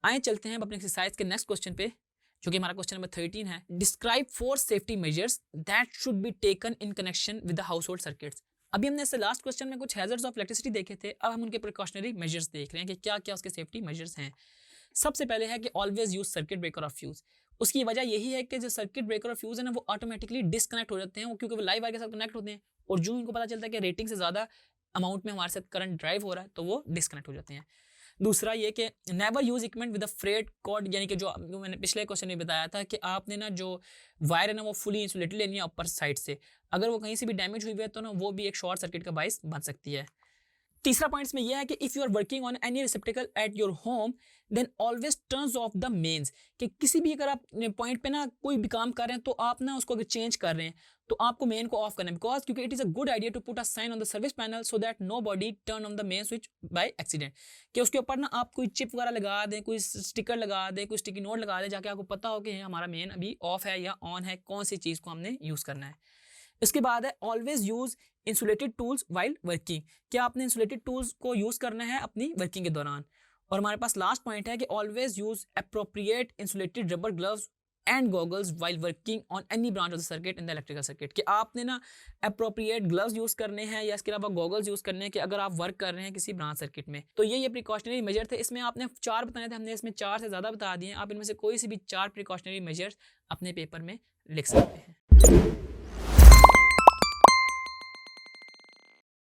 आए चलते हैं अपने एक्सरसाइज के नेक्स्ट क्वेश्चन पे, जो कि हमारा क्वेश्चन नंबर 13 है। Describe 4 safety measures that should be taken in connection with the house hold circuits. अभी हमने इससे लास्ट क्वेश्चन में कुछ हैजर्ड्स ऑफ इलेक्ट्रिसिटी देखे थे, अब हम उनके प्रिकॉशनरी मेजर्स देख रहे हैं कि क्या क्या उसके सेफ्टी मेजर्स हैं। सबसे पहले है कि ऑलवेज यूज सर्किट ब्रेकर और फ्यूज। उसकी वजह यही है कि जो सर्किट ब्रेकर और फ्यूज है ना, वो ऑटोमेटिकली डिस्कनेक्ट हो जाते हैं, क्योंकि वो लाइव वायर के साथ कनेक्ट होते हैं, और जो इनको पता चलता है कि रेटिंग से ज़्यादा अमाउंट में हमारे साथ करंट ड्राइव हो रहा है, तो वो डिस्कनेक्ट हो जाते हैं। दूसरा ये कि never use equipment with a frayed cord, यानी कि जो मैंने पिछले क्वेश्चन में बताया था कि आपने ना जो वायर है ना वो फुली इंसुलेटेड लेनी है अपर साइड से, अगर वो कहीं से भी डैमेज हुई है तो ना वो भी एक शॉर्ट सर्किट का बाइस बन सकती है। तीसरा पॉइंट में यह है कि if you are working on any receptacle at your home then always turns off the mains, कि किसी भी अगर आप पॉइंट पे ना कोई भी काम कर रहे हैं तो आप ना उसको अगर चेंज कर रहे हैं तो आपको मेन को ऑफ करना है, बिकॉज क्योंकि it is a good idea to put a sign on the service panel so that nobody turn on the main switch by accident, कि उसके ऊपर ना आप कोई चिप वगैरह लगा दें, कोई स्टिकर लगा दें, कोई स्टिकी नोट लगा दें, जाके आपको पता हो कि हमारा मेन अभी ऑफ है या ऑन है, कौन सी चीज़ को हमने यूज़ करना है। इसके बाद है always use insulated tools while working, क्या आपने इंसुलेटेड टूल्स को यूज करना है अपनी वर्किंग के दौरान। और हमारे पास लास्ट पॉइंट है कि always use appropriate insulated rubber gloves and goggles while working on any branch of the circuit in the electrical circuit, कि आपने ना अप्रोप्रिएट ग्लव्स यूज करने हैं या इसके अलावा गॉगल्स यूज करने हैं कि अगर आप वर्क कर रहे हैं किसी ब्रांच सर्किट में। तो ये प्रिकॉशनरी मेजर थे, इसमें आपने 4 बताने थे, हमने इसमें 4 से ज़्यादा बता दिए। आप इनमें से कोई सी भी 4 प्रिकॉशनरी मेजर्स अपने पेपर में लिख सकते हैं।